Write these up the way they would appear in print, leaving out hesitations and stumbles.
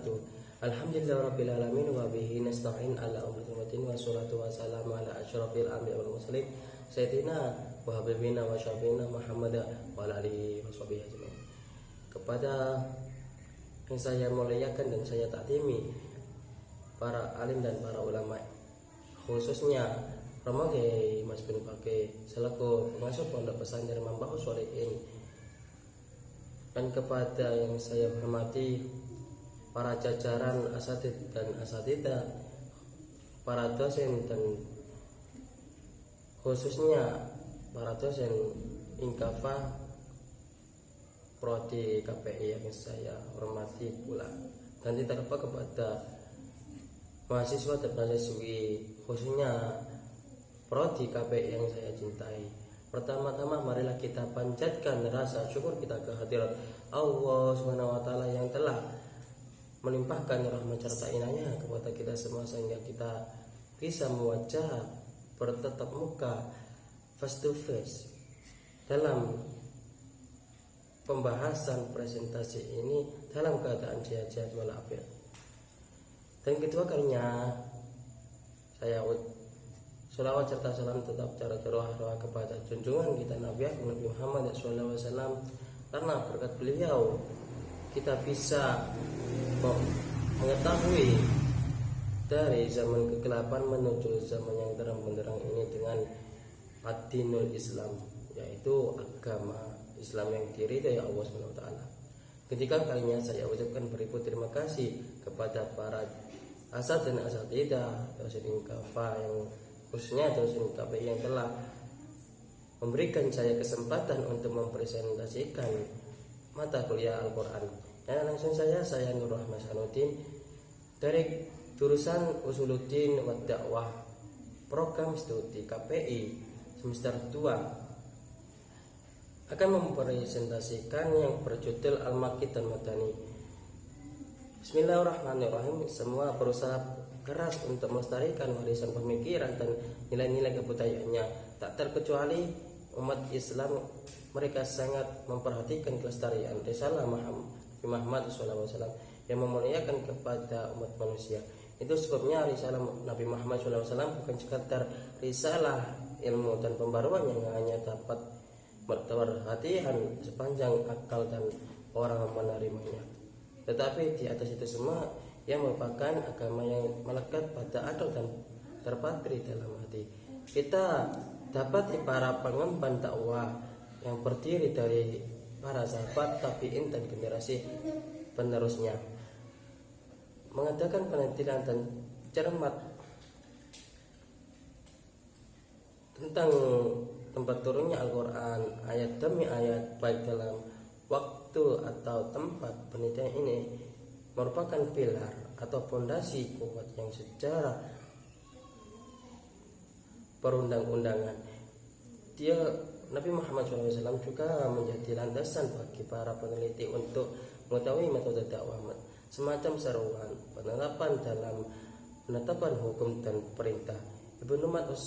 wabarakatuh. Alhamdulillahirabbil alamin wa bihi nasta'in ala umuri ummatin wa salatu wassalamu ala asyrafil anbiya'i wal mursalin sayyidina wa habibina wa syafiina Muhammad wa ala alihi washabihi ajmain. Kepada yang saya muliakan dan saya taatimi, para alim dan para ulama, khususnya Romoge Mas bin Fakih selaku pengasuh pondok pesantren Mambaus Sholihin, dan kepada yang saya hormati para jajaran asatid dan asatidah, para dosen dan khususnya para dosen Inkafa Prodi KPI yang saya hormati pula, dan tidak lupa kepada mahasiswa dan mahasiswi khususnya Prodi KPI yang saya cintai. Pertama-tama marilah kita panjatkan rasa syukur kita kehadirat Allah Subhanahu wa taala yang telah melimpahkan rahmat serta inayah kepada kita semua sehingga kita bisa mewajah bertatap muka face to face dalam pembahasan presentasi ini dalam keadaan sehat walafiat. Dan kedua kalinya saya sholawat serta salam tetap cara terroh kepada junjungan kita Nabi Muhammad SAW, karena berkat beliau kita bisa mengetahui dari zaman kegelapan menuju zaman yang terang benderang ini dengan ad-dinul Islam, yaitu agama Islam yang diridhai Allah SWT. Ketika kalinya saya ucapkan beribu terima kasih kepada para asad dan asatidah dosen Inkafa yang khususnya dosen KPI yang telah memberikan saya kesempatan untuk mempresentasikan mata kuliah Al-Quran. Dan langsung saya Nur Rahmat Sanuddin dari jurusan Usuluddin wa Dakwah, program studi KPI semester 2, akan mempresentasikan yang berjudul Al-Makki dan Madani. Bismillahirrahmanirrahim. Semua berusaha keras untuk melestarikan warisan pemikiran dan nilai-nilai kebudayaannya. Tak terkecuali umat Islam, mereka sangat memperhatikan kelestarian risalah Muhammad SAW yang memuliakan kepada umat manusia. Itu sebabnya risalah Nabi Muhammad SAW bukan sekadar risalah ilmu dan pembaruan yang hanya dapat berhatihan sepanjang akal dan orang menerimanya, tetapi di atas itu semua yang merupakan agama yang melekat pada akal dan terpatri dalam hati. Kita dapat para pengemban dakwah yang berdiri dari para sahabat, tabi'in dan generasi penerusnya mengadakan penelitian dan cermat tentang tempat turunnya Al-Quran ayat demi ayat, baik dalam waktu atau tempat. Penelitian ini merupakan pilar atau fondasi kuat yang secara perundang-undangan Nabi Muhammad SAW juga menjadi landasan bagi para peneliti untuk mengetahui metode dakwah, semacam seruan penetapan hukum dan perintah. Ibnu Mas'ud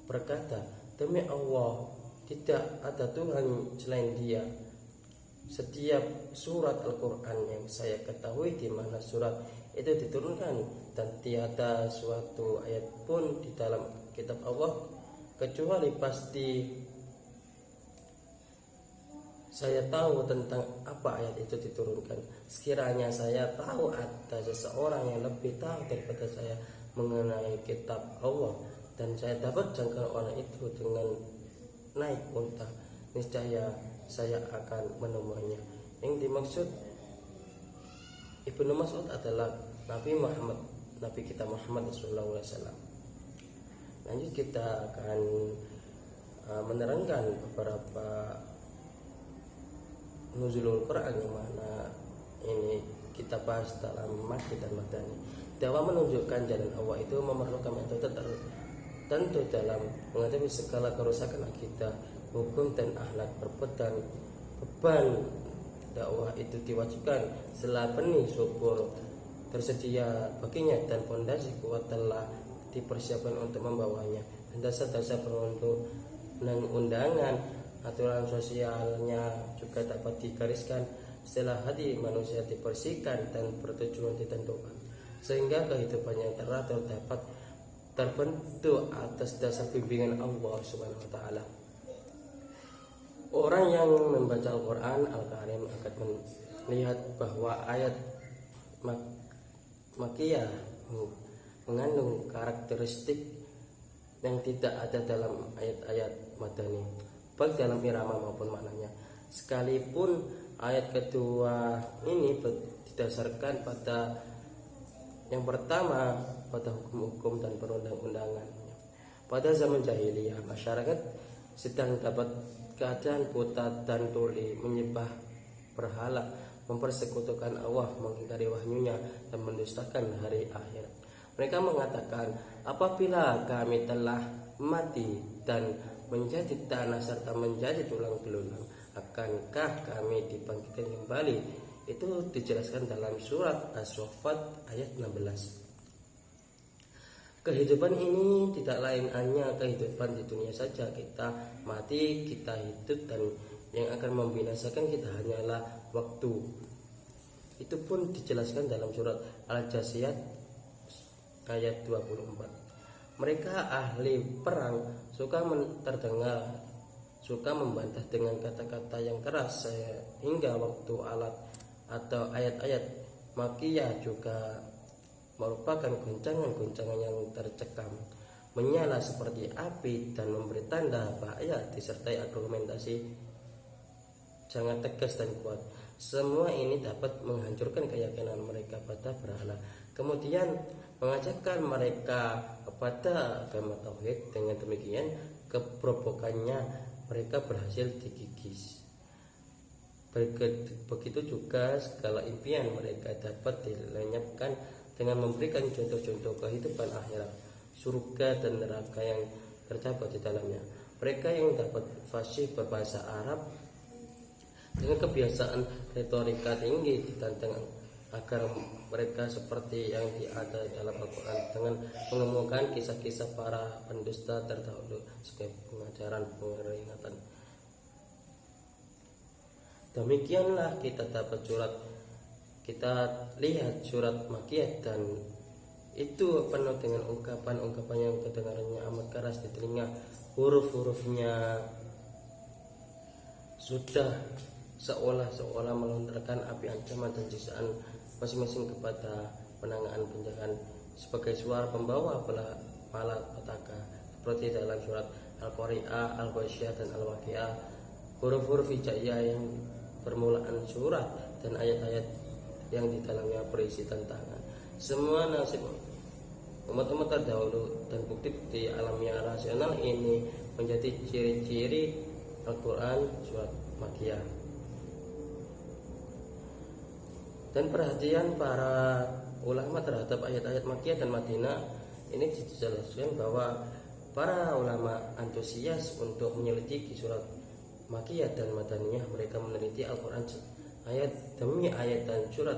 berkata, demi Allah, tidak ada Tuhan selain Dia. Setiap surat Al-Quran yang saya ketahui di mana surat itu diturunkan, dan tiada suatu ayat pun di dalam kitab Allah kecuali pasti saya tahu tentang apa ayat itu diturunkan. Sekiranya saya tahu ada seseorang yang lebih tahu daripada saya mengenai kitab Allah, dan saya dapat jangkau orang itu dengan naik unta, niscaya saya akan menemuinya. Yang dimaksud Ibnu Mas'ud adalah Nabi kita Muhammad SAW. Lanjut kita akan menerangkan beberapa nuzulul Quran yang mana ini kita bahas dalam Makki dan Madani. Dakwah menunjukkan jalan Allah itu memerlukan metode tertentu dalam menghadapi segala kerusakan akidah, hukum dan akhlak. Beban dakwah itu diwajibkan setelah benih subur tersedia baginya dan fondasi kuat telah dipersiapkan untuk membawanya, dan dasar-dasar perundang-undangan aturan sosialnya juga dapat digariskan setelah hati manusia dibersihkan dan bertujuan ditentukan, sehingga kehidupan yang teratur dapat terbentuk atas dasar bimbingan Allah Subhanahu wa taala. Orang yang membaca Al-Qur'an Al-Karim akan melihat bahwa ayat Makkiyah mengandung karakteristik yang tidak ada dalam ayat-ayat Madani, baik dalam irama maupun maknanya. Sekalipun ayat kedua ini didasarkan pada yang pertama pada hukum-hukum dan perundang-undangan. Pada zaman jahiliyah, masyarakat sedang dapat keadaan buta dan tuli, menyembah berhala, mempersekutukan Allah, mengingkari wahyunya, dan mendustakan hari akhir. Mereka mengatakan, apabila kami telah mati dan menjadi tanah serta menjadi tulang belulang, akankah kami dibangkitkan kembali? Itu dijelaskan dalam surat As-Saffat ayat 16. Kehidupan ini tidak lain hanya kehidupan di dunia saja. Kita mati, kita hidup, dan yang akan membinasakan kita hanyalah waktu. Itu pun dijelaskan dalam surat Al-Jasiyat ayat 24. Mereka ahli perang suka terdengar, suka membantah dengan kata-kata yang keras, sehingga waktu alat atau ayat-ayat Makkiyah juga merupakan goncangan-goncangan yang tercekam, menyala seperti api dan memberi tanda bahaya disertai argumentasi sangat tegas dan kuat. Semua ini dapat menghancurkan keyakinan mereka pada berhala, kemudian mengajakkan mereka kepada agama tauhid. Dengan demikian, keberobokannya mereka berhasil digigis. Begitu juga segala impian mereka dapat dilenyapkan dengan memberikan contoh-contoh kehidupan akhirat, surga dan neraka yang terdapat di dalamnya. Mereka yang dapat fasih berbahasa Arab dengan kebiasaan retorika tinggi ditantang agar mereka seperti yang ada dalam Al-Quran dengan mengemukakan kisah-kisah para pendusta terdahulu sebagai pengajaran peringatan. Demikianlah kita lihat surat Makkiyah, dan itu penuh dengan ungkapan-ungkapan yang kedengarannya amat keras di telinga. Huruf-hurufnya sudah seolah-olah melontarkan api ancaman dan siksaan masing-masing kepada penanganan penjagaan sebagai suara pembawa malapetaka, seperti dalam surat Al-Qari'ah, Al-Ghasyiyah, dan Al-Waqi'ah. Huruf-huruf hijaiyah yang permulaan surat dan ayat-ayat yang di dalamnya berisi tantangan semua nasib umat-umat terdahulu, dan bukti-bukti alamiah rasional ini menjadi ciri-ciri Al-Quran surat Makkiyah. Dan perhatian para ulama terhadap ayat-ayat Makkiyah dan Madinah ini dijelaskan bahwa para ulama antusias untuk menyelidiki surat Makkiyah dan Madaniyah. Mereka meneliti Al-Quran ayat demi ayat dan surat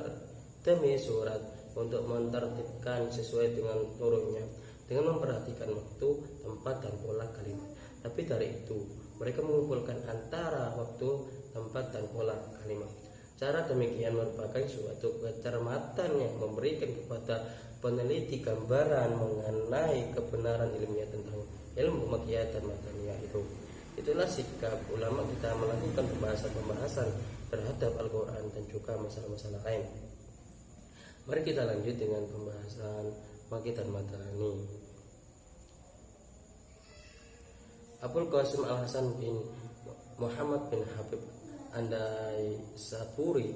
demi surat untuk menertibkan sesuai dengan turunnya, dengan memperhatikan waktu, tempat, dan pola kalimat. Tapi dari itu mereka mengumpulkan antara waktu, tempat, dan pola kalimat. Cara demikian merupakan suatu kecermatan yang memberikan kepada peneliti gambaran mengenai kebenaran ilmiah tentang ilmu Makkiyah dan Madaniyah itu. Itulah sikap ulama kita melakukan pembahasan terhadap Al-Quran dan juga masalah-masalah lain. Mari kita lanjut dengan pembahasan Makkiyah dan Madani. Abul Qasim Al-Hasan bin Muhammad bin Habib Andai Sapuri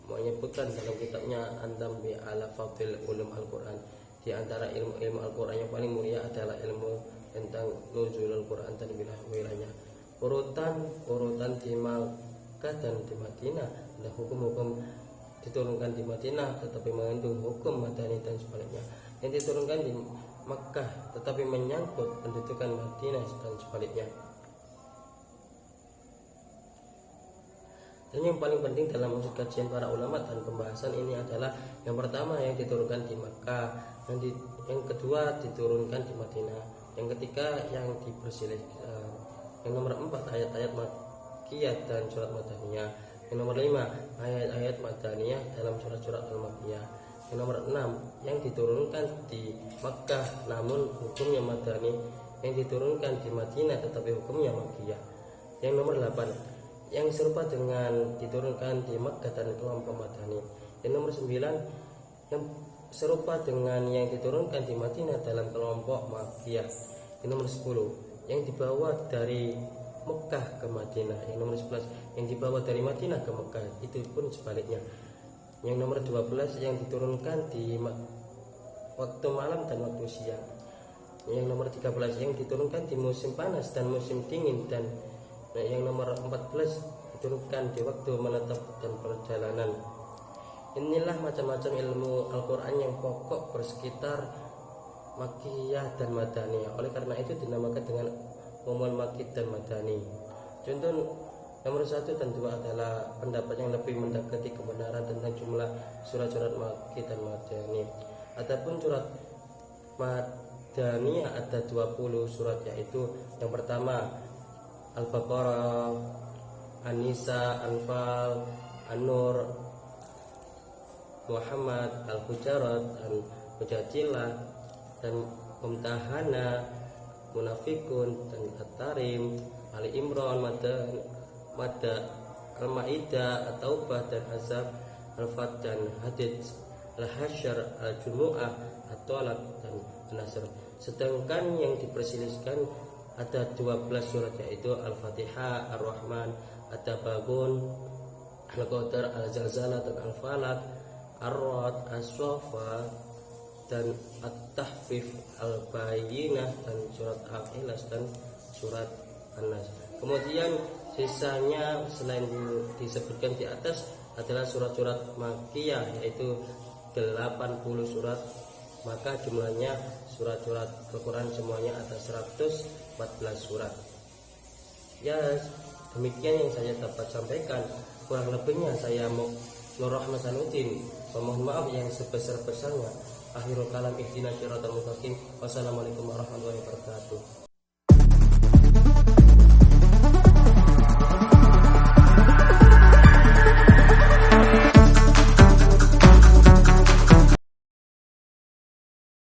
menyebutkan dalam kitabnya Andam bi ala Fadil Ulum Al-Quran, di antara ilmu-ilmu Al-Quran yang paling mulia adalah ilmu tentang nuzul Al-Quran dan wilayahnya, urutan di Makkah dan di Madinah, dan hukum-hukum diturunkan di Madinah tetapi mengandung hukum Madani dan sebaliknya, yang diturunkan di Makkah tetapi menyangkut pendudukan Madinah dan sebaliknya. Dan yang paling penting dalam unsur kajian para ulama dan pembahasan ini adalah yang pertama yang diturunkan di Makkah, yang kedua diturunkan di Madinah, yang ketiga yang diperselisihkan, yang nomor 4 ayat-ayat Makkiyah dan surat Madaniyah, Yang nomor 5, ayat-ayat Madaniyah dalam surat-surat Al-Makkiyah. Yang nomor 6, yang diturunkan di Makkah namun hukumnya Madani, yang diturunkan di Madinah tetapi hukumnya Makkiyah. Yang nomor 8, yang serupa dengan diturunkan di Makkah dan kelompok Madani. Yang nomor 9, yang serupa dengan yang diturunkan di Madinah dalam kelompok Makkiyah. Yang nomor 10, yang dibawa dari Mekah ke Madinah. Yang nomor 11, yang dibawa dari Madinah ke Mekah, itu pun sebaliknya. Yang nomor 12, yang diturunkan di waktu malam dan waktu siang. Yang nomor 13, yang diturunkan di musim panas dan musim dingin. Dan yang nomor 14, diturunkan di waktu menetap dan perjalanan. Inilah macam-macam ilmu Al-Quran yang pokok bersekitar Makkiyah dan Madaniyah. Oleh karena itu dinamakan dengan umum Makkiyah dan Madani. Contoh nomor 1 dan 2 adalah pendapat yang lebih mendekati kebenaran tentang jumlah surat-surat Makkiyah dan Madani. Adapun surat Madaniyah ada 20 surat, yaitu yang pertama Al-Baqarah, An-Nisa, Anfal, An-Nur, Muhammad, Al-Hujarat, Al-Mujadilah, dan Mumtahana, Munafikun, dan At-Tarim, Ali Imran, Mada, Al-Maidah, At-Taubah, dan Azab, Al-Fat, dan Hadid, Al-Hasyr, Al-Jumu'ah, At-Talaq, dan An-Nasr. Sedangkan yang diperselisihkan ada 12 surat, yaitu Al-Fatihah, Ar-Rahman, At-Tababun, Al-Qadar, Al-Zalzalah, dan Al-Falaq, Ar-Ra'd, As-Saffat, dan At-Tahfif, Al-Bayyinah, dan surat Al-Ikhlas, dan surat An-Nas. Kemudian sisanya selain disebutkan di atas adalah surat-surat Makkiyah, yaitu 80 surat. Maka jumlahnya surat-surat Al-Quran semuanya ada 114 surat. Ya, demikian yang saya dapat sampaikan. Kurang lebihnya saya Nur Rahmat Hasanuddin memohon maaf yang sebesar-besarnya. Akhirul kalam, ihdinas siratal mustaqim. Wassalamualaikum warahmatullahi wabarakatuh.